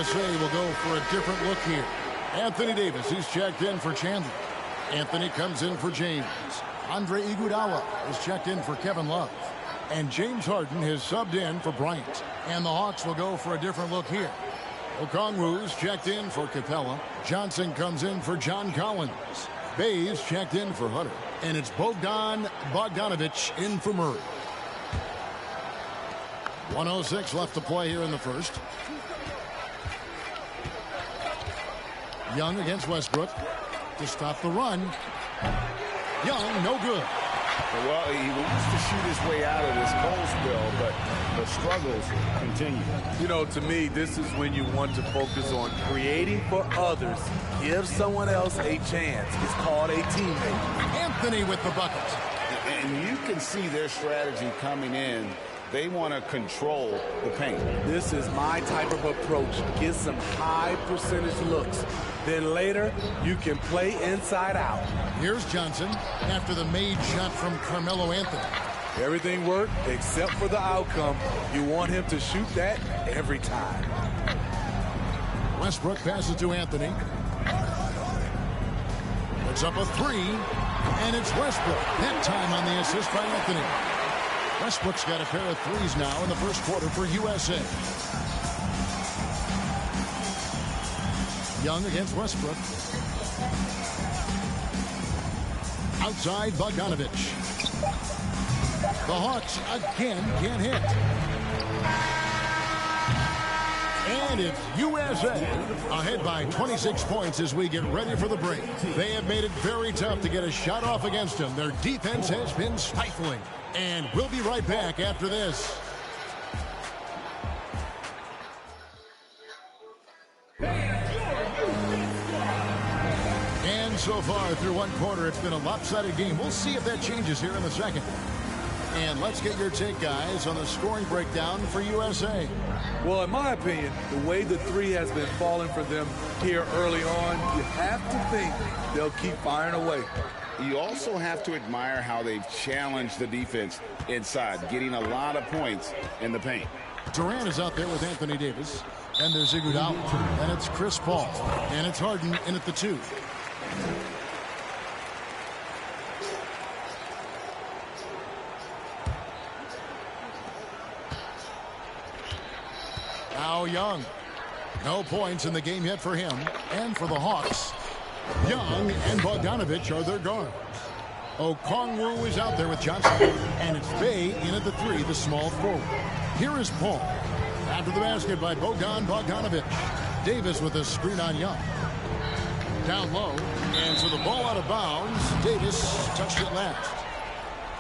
USA will go for a different look here. Anthony Davis, he's checked in for Chandler. Anthony comes in for James. Andre Iguodala is checked in for Kevin Love. And James Harden has subbed in for Bryant. And the Hawks will go for a different look here. Okongwu's checked in for Capella. Johnson comes in for John Collins. Bayes checked in for Hunter. And it's Bogdan Bogdanovic in for Murray. 1:06 left to play here in the first. Young against Westbrook to stop the run. Young, no good. Well, he wants to shoot his way out of this cold spell, but the struggles continue. You know, to me, this is when you want to focus on creating for others. Give someone else a chance. It's called a teammate. Anthony with the bucket. And you can see their strategy coming in. They want to control the paint. This is my type of approach. Get some high percentage looks. Then later, you can play inside out. Here's Johnson after the made shot from Carmelo Anthony. Everything worked except for the outcome. You want him to shoot that every time. Westbrook passes to Anthony. Puts up a three, and it's Westbrook. That time on the assist by Anthony. Westbrook's got a pair of threes now in the first quarter for USA. Young against Westbrook. Outside Bogdanovic. The Hawks again can't hit. And it's USA ahead by 26 points as we get ready for the break. They have made it very tough to get a shot off against them. Their defense has been stifling. And we'll be right back after this. And so far through one quarter, it's been a lopsided game. We'll see if that changes here in the second. And let's get your take, guys, on the scoring breakdown for USA. Well, in my opinion, the way the three has been falling for them here early on, you have to think they'll keep firing away. You also have to admire how they've challenged the defense inside, getting a lot of points in the paint. Durant is out there with Anthony Davis. And there's Iguodala. And it's Chris Paul. And it's Harden in at the 2. Now Young. No points in the game yet for him. And for the Hawks, Young and Bogdanovic are their guards. Okongwu is out there with Johnson. And it's Bey in at the 3, the small forward. Here is Paul. After the basket by Bogdan Bogdanovic. Davis with a screen on Young. Down low. And so the ball out of bounds. Davis touched it last.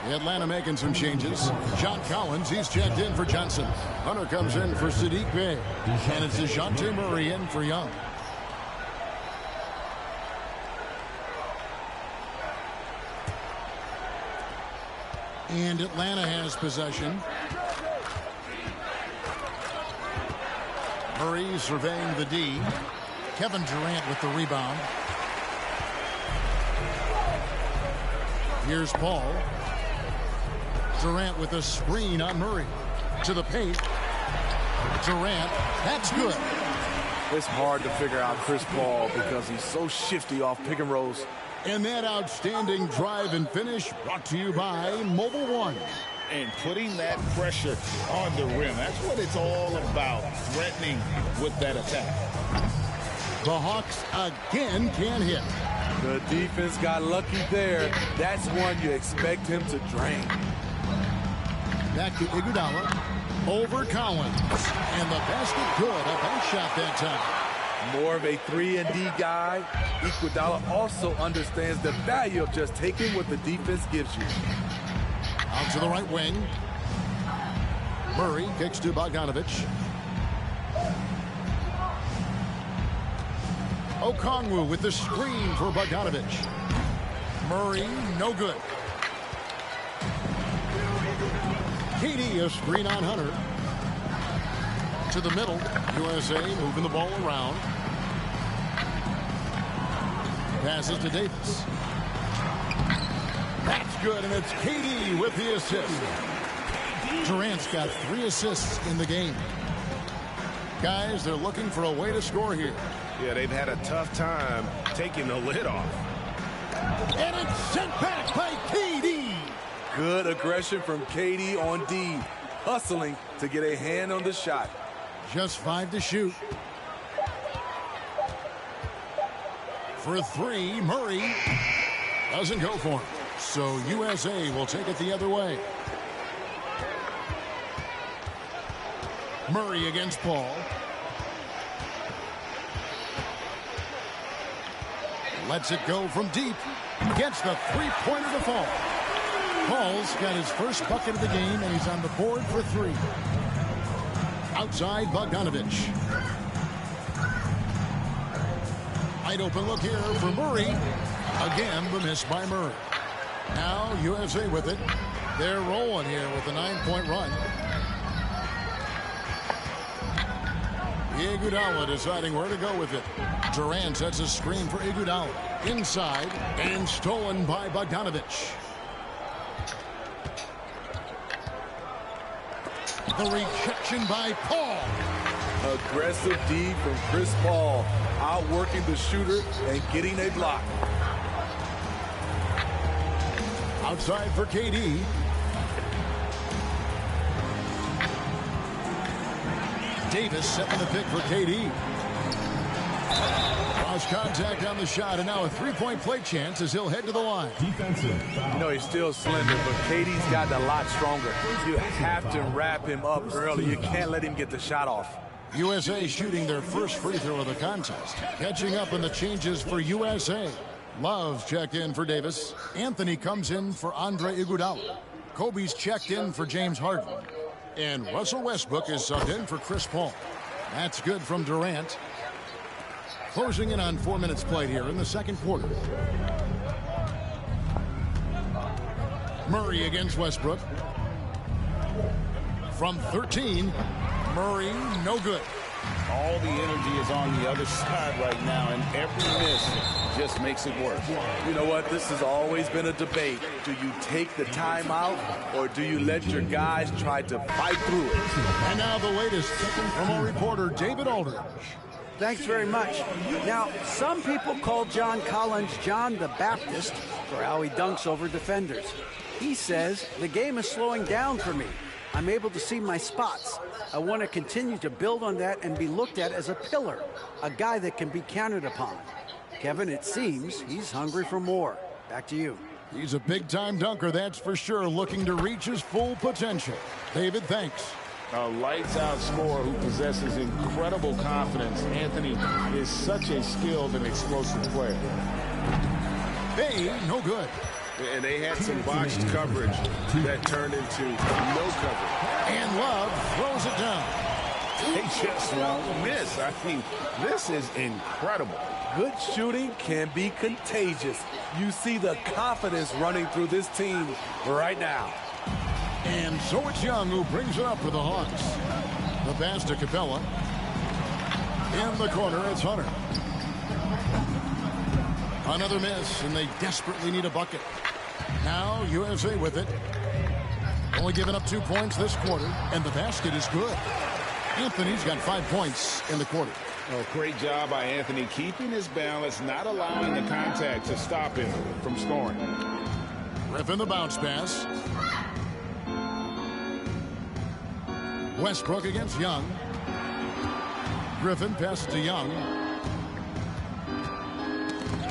Atlanta making some changes. John Collins, he's checked in for Johnson. Hunter comes in for Saddiq Bey. And it's DeJounte Murray in for Young. And Atlanta has possession. Murray surveying the D. Kevin Durant with the rebound. Here's Paul. Durant with a screen on Murray. To the paint. Durant. That's good. It's hard to figure out Chris Paul because he's so shifty off pick and rolls. And that outstanding drive and finish brought to you by Mobile One. And putting that pressure on the rim. That's what it's all about, threatening with that attack. The Hawks again can't hit. The defense got lucky there. That's one you expect him to drain. Back to Iguodala. Over Collins. And the basket good. A bank shot that time. More of a 3-and-D guy. Iguodala also understands the value of just taking what the defense gives you. Out to the right wing. Murray kicks to Bogdanovic. Okongwu with the screen for Bogdanovic. Murray, no good. KD, a screen on Hunter. To the middle. USA moving the ball around. Passes to Davis. That's good, and it's KD with the assist. Durant's got 3 assists in the game. Guys, they're looking for a way to score here. Yeah, they've had a tough time taking the lid off. And it's sent back by KD. Good aggression from KD on D, hustling to get a hand on the shot. Just 5 to shoot. For 3, Murray doesn't go for him. So USA will take it the other way. Murray against Paul. Lets it go from deep. Gets the three-pointer to fall. Paul's got his first bucket of the game, and he's on the board for 3. Outside Bogdanovich. Wide open look here for Murray. Again, the miss by Murray. Now USA with it. They're rolling here with a 9-point run. Iguodala deciding where to go with it. Durant sets a screen for Iguodala. Inside and stolen by Bogdanovich. The rejection by Paul. Aggressive D from Chris Paul, outworking the shooter and getting a block. Outside for KD. Davis setting the pick for KD. Cross contact on the shot, and now a three-point play chance as he'll head to the line. Defensive foul. You know, he's still slender, but KD's gotten a lot stronger. You have to wrap him up early. You can't let him get the shot off. USA shooting their first free throw of the contest. Catching up in the changes for USA. Love checked in for Davis. Anthony comes in for Andre Iguodala. Kobe's checked in for James Harden. And Russell Westbrook is subbed in for Chris Paul. That's good from Durant. Closing in on 4 minutes played here in the second quarter. Murray against Westbrook. From 13, Murray, no good. All the energy is on the other side right now, and every miss just makes it worse. You know what? This has always been a debate. Do you take the timeout, or do you let your guys try to fight through it? And now the latest from our reporter, David Aldridge. Thanks very much. Now, some people call John Collins John the Baptist for how he dunks over defenders. He says, the game is slowing down for me. I'm able to see my spots. I want to continue to build on that and be looked at as a pillar, a guy that can be counted upon. Kevin, it seems he's hungry for more. Back to you. He's a big-time dunker, that's for sure, looking to reach his full potential. David, thanks. A lights-out scorer who possesses incredible confidence. Anthony is such a skilled and explosive player. Bay, no good. And they had some botched coverage that turned into no coverage. And Love throws it down. They just won't miss. I mean, this is incredible. Good shooting can be contagious. You see the confidence running through this team right now. And so it's Young who brings it up for the Hawks. The pass to Capella. In the corner, it's Hunter. Another miss, and they desperately need a bucket. Now USA with it. Only giving up 2 points this quarter, and the basket is good. Anthony's got 5 points in the quarter. Oh, great job by Anthony keeping his balance, not allowing the contact to stop him from scoring. Griffin the bounce pass. Westbrook against Young. Griffin passes to Young.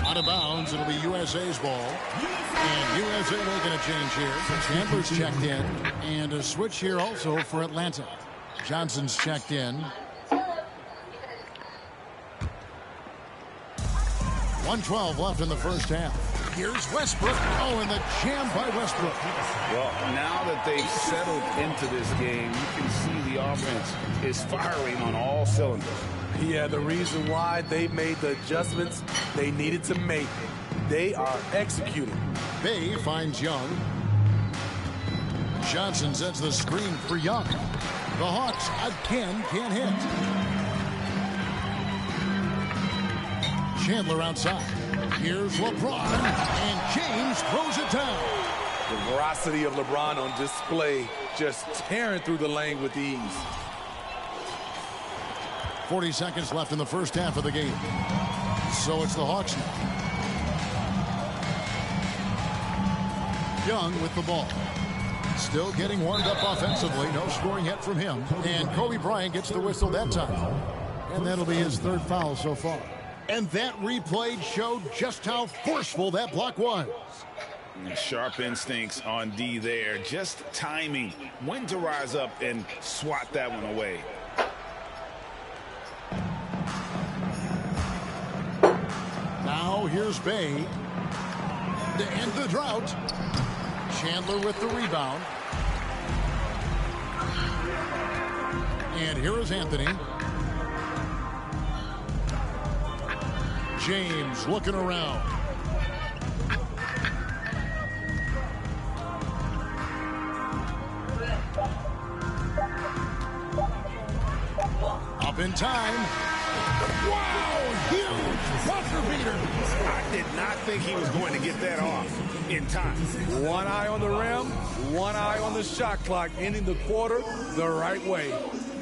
Out of bounds, it'll be USA's ball. And USA making a change here. Chandler's checked in. And a switch here also for Atlanta. Johnson's checked in. 1:12 left in the first half. Here's Westbrook. Oh, and the jam by Westbrook. Well, now that they've settled into this game, you can see the offense is firing on all cylinders. Yeah, the reason why they made the adjustments they needed to make. They are executing. Bay finds Young. Johnson sets the screen for Young. The Hawks again can't hit. Chandler outside. Here's LeBron, and James throws it down. The veracity of LeBron on display, just tearing through the lane with ease. 40 seconds left in the first half of the game. So it's the Hawks now. Young with the ball. Still getting warmed up offensively. No scoring yet from him. And Kobe Bryant gets the whistle that time. And that'll be his third foul so far. And that replay showed just how forceful that block was. Sharp instincts on D there. Just timing. When to rise up and swat that one away. Now here's Bay to end the drought. Chandler with the rebound. And here is Anthony. James looking around. Up in time. Wow, huge buzzer beater. I did not think he was going to get that off in time. One eye on the rim, one eye on the shot clock, ending the quarter the right way.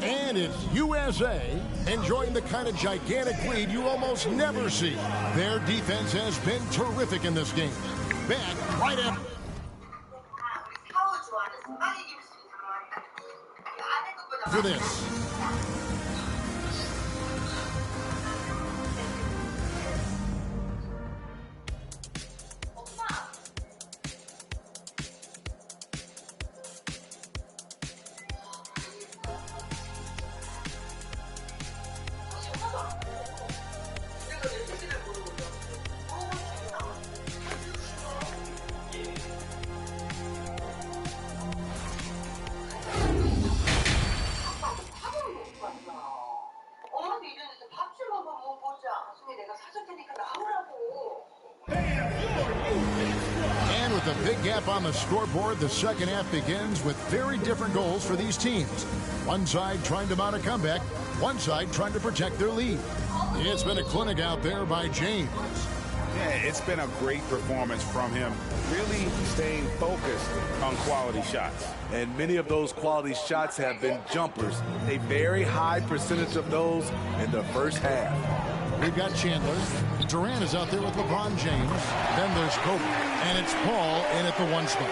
And it's USA enjoying the kind of gigantic lead you almost never see. Their defense has been terrific in this game. Back right after. For this. And with a big gap on the scoreboard, the second half begins with very different goals for these teams. One side trying to mount a comeback, one side trying to protect their lead. It's been a clinic out there by James. Yeah, it's been a great performance from him. Really staying focused on quality shots. And many of those quality shots have been jumpers. A very high percentage of those in the first half. We've got Chandler. Durant is out there with LeBron James. Then there's Kobe. And it's Paul in at the one spot.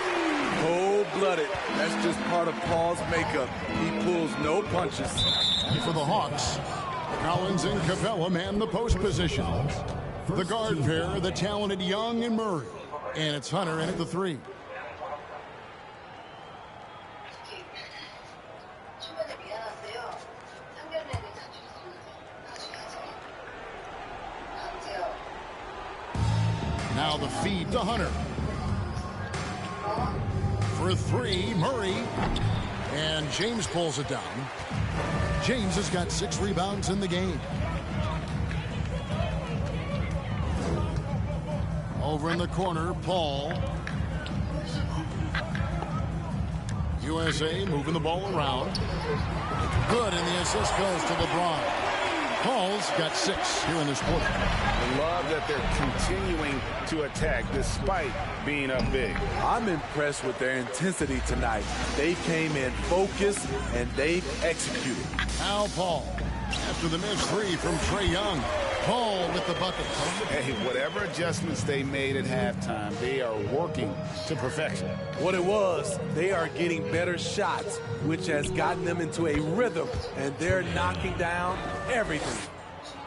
Cold-blooded. That's just part of Paul's makeup. He pulls no punches. And for the Hawks, Collins and Capella man the post position. The guard pair, the talented Young and Murray. And it's Hunter in at the three. Now the feed to Hunter. For three, Murray. And James pulls it down. James has got 6 rebounds in the game. Over in the corner, Paul. USA moving the ball around. Good, and the assist goes to LeBron. Paul's got 6 here in this quarter. I love that they're continuing to attack despite being up big. I'm impressed with their intensity tonight. They came in focused and they executed. Now Paul, after the missed 3 from Trae Young. Paul with the bucket. Hey, whatever adjustments they made at halftime, they are working to perfection. What it was, they are getting better shots, which has gotten them into a rhythm, and they're knocking down everything.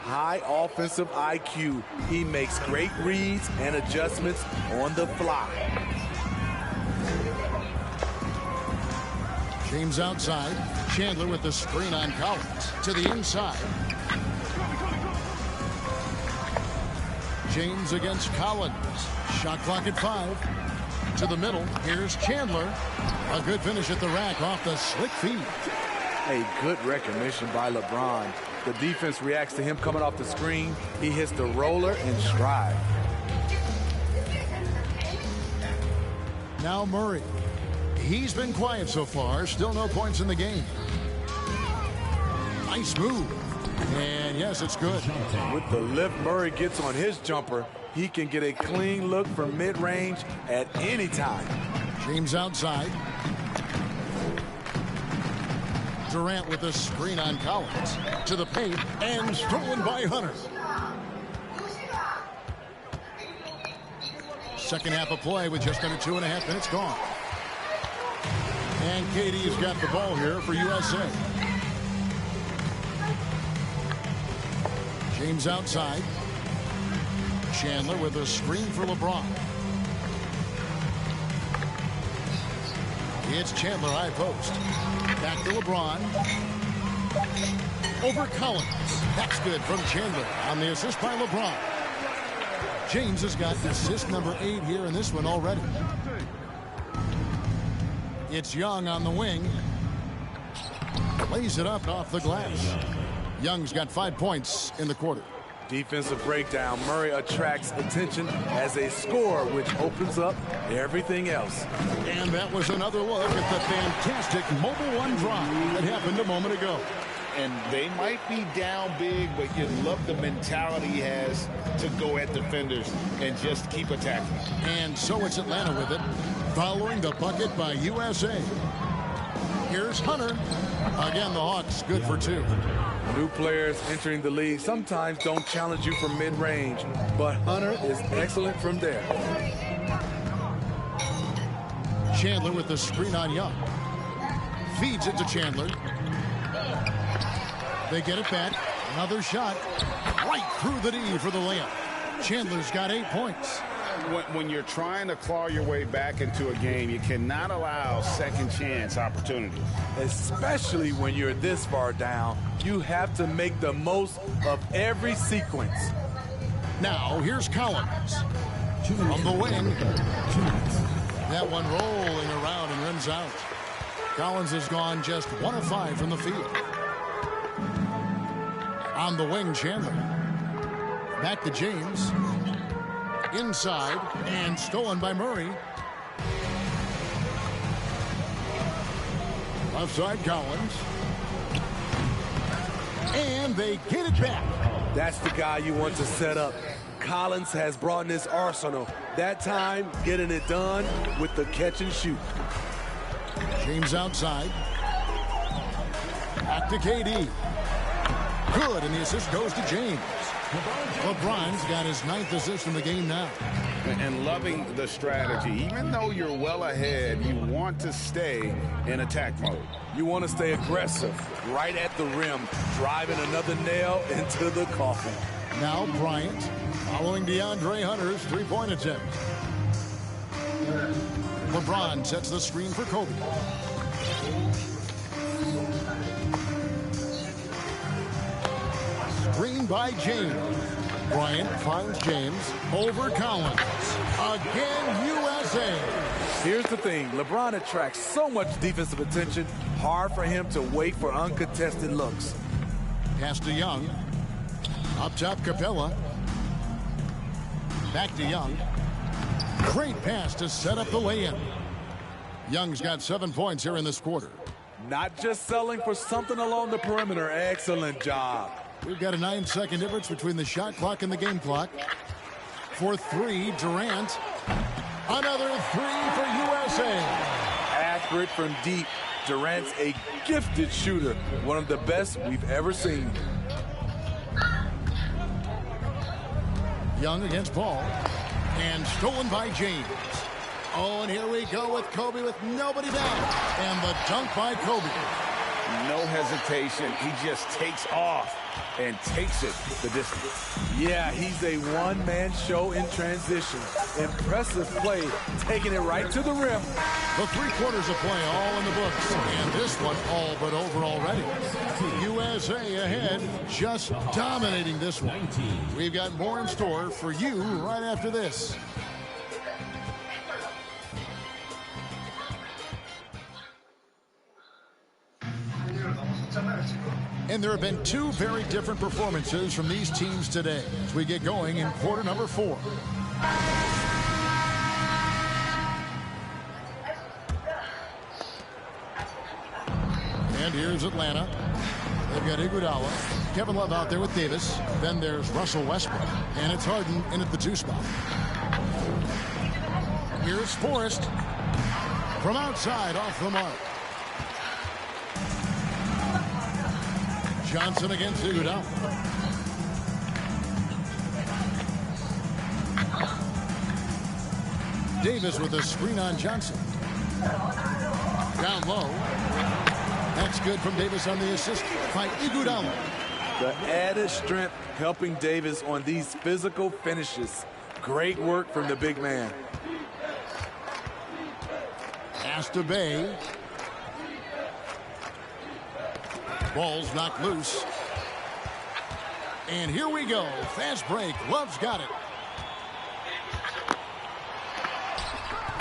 High offensive IQ. He makes great reads and adjustments on the fly. James outside. Chandler with the screen on Collins. To the inside. James against Collins. Shot clock at 5. To the middle. Here's Chandler. A good finish at the rack off the slick feed. A good recognition by LeBron. The defense reacts to him coming off the screen. He hits the roller in stride. Now Murray. He's been quiet so far. Still no points in the game. Nice move. And yes, it's good. With the lift Murray gets on his jumper, he can get a clean look from mid-range at any time. James outside. Durant with a screen on Collins. To the paint and stolen by Hunter. Second half of play with just under 2.5 minutes gone. And KD's got the ball here for USA. James outside. Chandler with a screen for LeBron. It's Chandler high post. Back to LeBron. Over Collins. That's good from Chandler on the assist by LeBron. James has got assist number 8 here in this one already. It's Young on the wing. Lays it up off the glass. Young's got 5 points in the quarter. Defensive breakdown. Murray attracts attention as a scorer, which opens up everything else. And that was another look at the fantastic Mobile One drive that happened a moment ago. And they might be down big, but you love the mentality he has to go at defenders and just keep attacking. And so it's Atlanta with it, following the bucket by USA. Here's Hunter. Again, the Hawks good for 2. New players entering the league sometimes don't challenge you from mid-range, but Hunter is excellent from there. Chandler with the screen on Young. Feeds it to Chandler. They get it back. Another shot. Right through the D for the layup. Chandler's got 8 points. When you're trying to claw your way back into a game, you cannot allow second chance opportunities. Especially when you're this far down, you have to make the most of every sequence. Now, here's Collins. From the wing. That one rolling around and rims out. Collins has gone just 1 of 5 from the field. On the wing, Chandler. Back to James. Inside and stolen by Murray. Left side, Collins. And they get it back. That's the guy you want to set up. Collins has brought in his arsenal. That time, getting it done with the catch and shoot. James outside. Back to KD. Good, and the assist goes to James. LeBron's got his 9th assist in the game now. And loving the strategy. Even though you're well ahead, you want to stay in attack mode. You want to stay aggressive, right at the rim, driving another nail into the coffin. Now Bryant following DeAndre Hunter's 3-point attempt. LeBron sets the screen for Kobe. Screen by James. Bryant finds James over Collins. Again, USA. Here's the thing. LeBron attracts so much defensive attention. Hard for him to wait for uncontested looks. Pass to Young. Up top, Capella. Back to Young. Great pass to set up the lay-in. Young's got 7 points here in this quarter. Not just selling for something along the perimeter. Excellent job. We've got a 9-second difference between the shot clock and the game clock. For 3, Durant. Another 3 for USA. Accurate from deep. Durant's a gifted shooter. One of the best we've ever seen. Young against Paul. And stolen by James. Oh, and here we go with Kobe with nobody down. And the dunk by Kobe. No hesitation. He just takes off and takes it the distance. Yeah, he's a one-man show in transition. Impressive play, taking it right to the rim. The 3 quarters of play all in the books. And this one all but over already. USA ahead, just dominating this one. We've got more in store for you right after this. And there have been 2 very different performances from these teams today as we get going in quarter number 4. And here's Atlanta. They've got Iguodala, Kevin Love out there with Davis. Then there's Russell Westbrook. And it's Harden in at the 2 spot. Here's Forrest from outside off the mark. Johnson against Iguodala. Davis with a screen on Johnson. Down low. That's good from Davis on the assist by Iguodala. The added strength helping Davis on these physical finishes. Great work from the big man. Pass to Bay. Ball's knocked loose. And here we go. Fast break. Love's got it.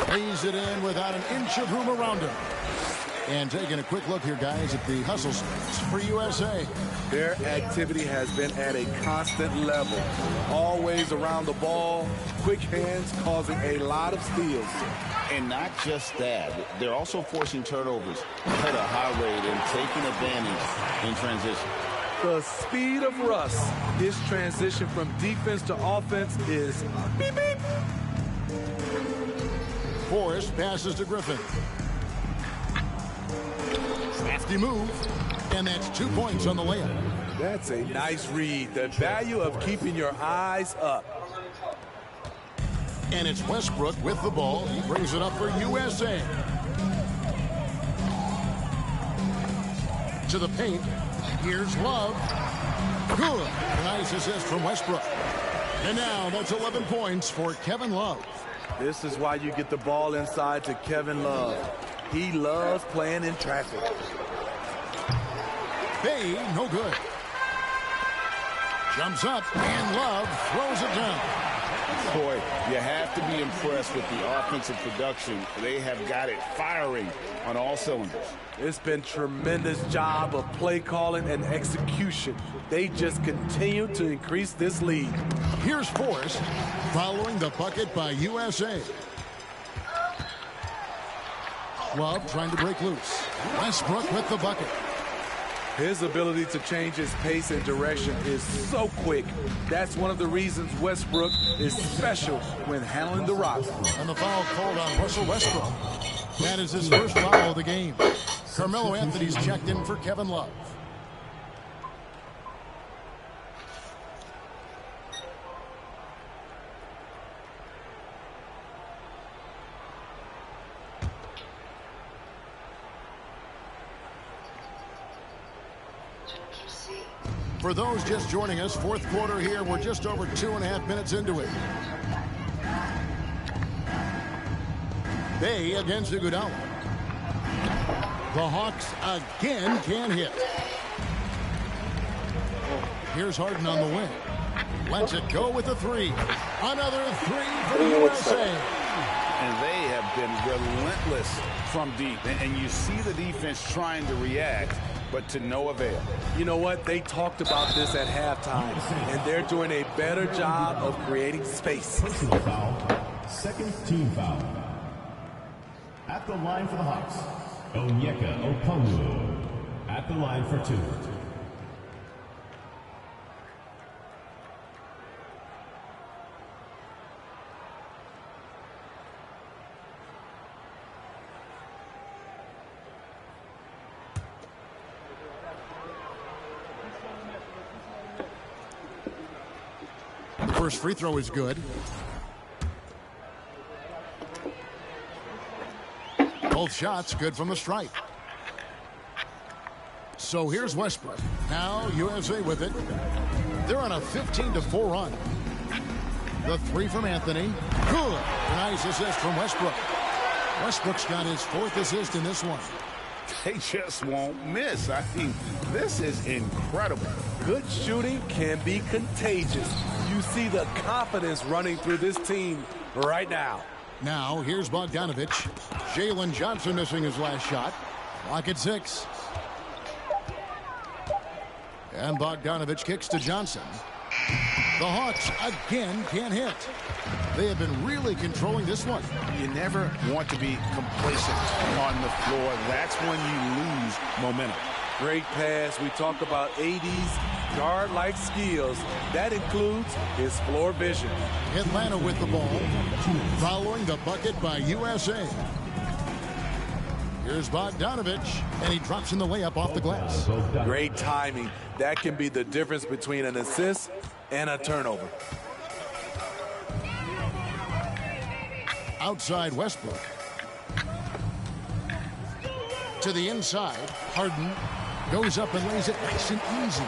Lays it in without an inch of room around him. And taking a quick look here, guys, at the hustle stats for USA. Their activity has been at a constant level. Always around the ball. Quick hands causing a lot of steals. And not just that, they're also forcing turnovers at a high rate and taking advantage in transition. The speed of Russ, his transition from defense to offense is beep, beep. Forrest passes to Griffin. Crafty move. And that's 2 points on the layup. That's a nice read. The value of keeping your eyes up. And it's Westbrook with the ball. He brings it up for USA. To the paint. Here's Love. Good. Nice assist from Westbrook. And now that's 11 points for Kevin Love. This is why you get the ball inside to Kevin Love. He loves playing in traffic. Bay, no good. Jumps up, and Love throws it down. Boy, you have to be impressed with the offensive production. They have got it firing on all cylinders. It's been tremendous job of play calling and execution. They just continue to increase this lead. Here's Forrest following the bucket by USA. Love trying to break loose. Westbrook with the bucket. His ability to change his pace and direction is so quick. That's one of the reasons Westbrook is special when handling the rock. And the foul called on Russell Westbrook. That is his first foul of the game. Carmelo Anthony's checked in for Kevin Love. For those just joining us, fourth quarter here. We're just over 2.5 minutes into it. Bay against Iguodala. The Hawks again can't hit. Here's Harden on the wing. Lets it go with a three. Another three for the USA. And they have been relentless from deep. And you see the defense trying to react, but to no avail. You know what? They talked about this at halftime, and they're doing a better job of creating space. Personal foul. Second team foul. At the line for the Hawks, Onyeka Okongwu. At the line for two. First free throw is good. Both shots good from the stripe. So here's Westbrook. Now USA with it. They're on a 15-4 run. The three from Anthony. Good. Nice assist from Westbrook. Westbrook's got his fourth assist in this one. They just won't miss. I mean, this is incredible. Good shooting can be contagious. You see the confidence running through this team right now. Now, here's Bogdanovic. Jalen Johnson missing his last shot. Clock at 6. And Bogdanovic kicks to Johnson. The Hawks again can't hit. They have been really controlling this one. You never want to be complacent on the floor. That's when you lose momentum. Great pass. We talk about AD's guard-like skills. That includes his floor vision. Atlanta with the ball. Following the bucket by USA. Here's Bogdanovich, and he drops in the layup off the glass. Great timing. That can be the difference between an assist and a turnover. Outside Westbrook. To the inside, Harden goes up and lays it nice and easy.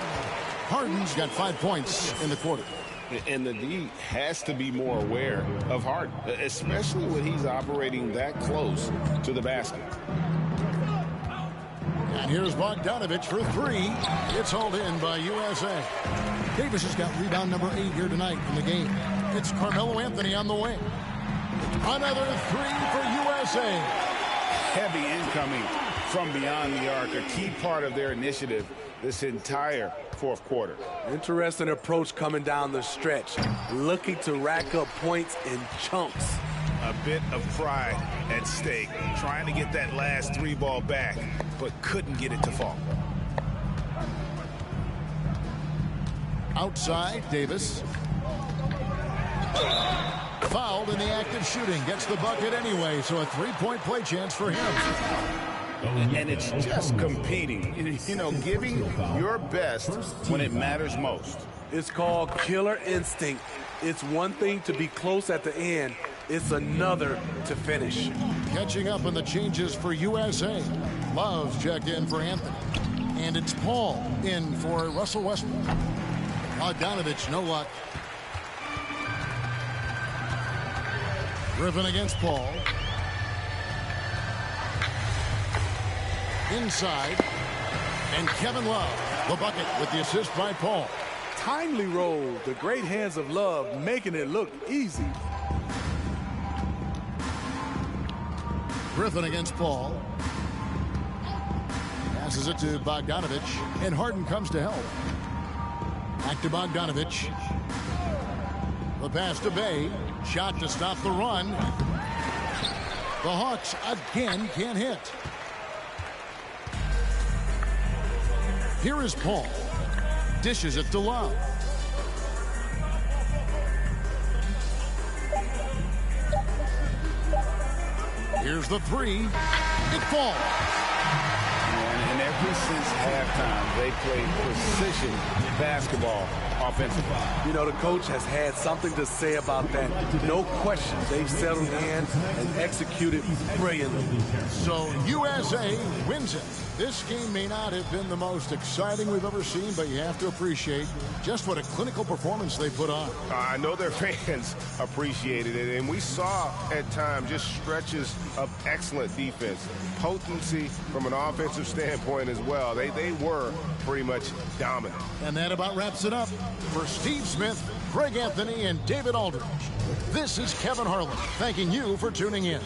Harden's got 5 points in the quarter. And the D has to be more aware of Harden, especially when he's operating that close to the basket. And here's Bogdanovich for three. It's hauled in by USA. Davis has got rebound number 8 here tonight in the game. It's Carmelo Anthony on the wing. Another three for USA. Heavy incoming from beyond the arc, a key part of their initiative this entire fourth quarter. Interesting approach coming down the stretch, looking to rack up points in chunks. A bit of pride at stake, trying to get that last 3-ball back, but couldn't get it to fall. Outside, Davis. Fouled in the act of shooting. Gets the bucket anyway, so a 3-point play chance for him. And it's just competing, you know, giving your best when it matters most. It's called killer instinct. It's one thing to be close at the end. It's another to finish. Catching up on the changes for USA. Love's checked in for Anthony. And it's Paul in for Russell Westbrook. Bogdanovich, no luck. Griffin against Paul. Inside. And Kevin Love, the bucket with the assist by Paul. Timely roll. The great hands of Love making it look easy. Griffin against Paul. Passes it to Bogdanovich, and Harden comes to help. Back to Bogdanovich. The pass to Bay. Shot to stop the run. The Hawks again can't hit. Here is Paul. Dishes it to Love. Here's the three. It falls. And ever since halftime, they played precision basketball offensively. You know, the coach has had something to say about that. No question, they've settled in and executed brilliantly. So USA wins it. This game may not have been the most exciting we've ever seen, but you have to appreciate just what a clinical performance they put on. I know their fans appreciated it, and we saw at times just stretches of excellent defense. Potency from an offensive standpoint as well. They were pretty much dominant. And that about wraps it up. For Steve Smith, Greg Anthony, and David Aldridge, this is Kevin Harlan thanking you for tuning in.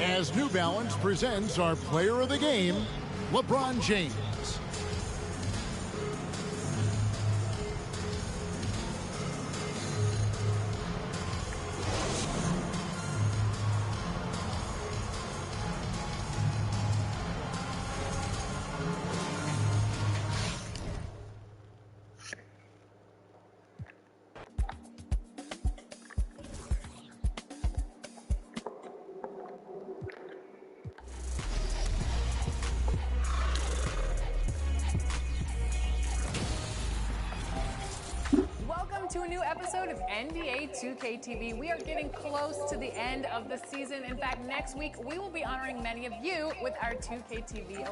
As New Balance presents our player of the game, LeBron James. To a new episode of NBA 2K TV. We are getting close to the end of the season. In fact, next week we will be honoring many of you with our 2K TV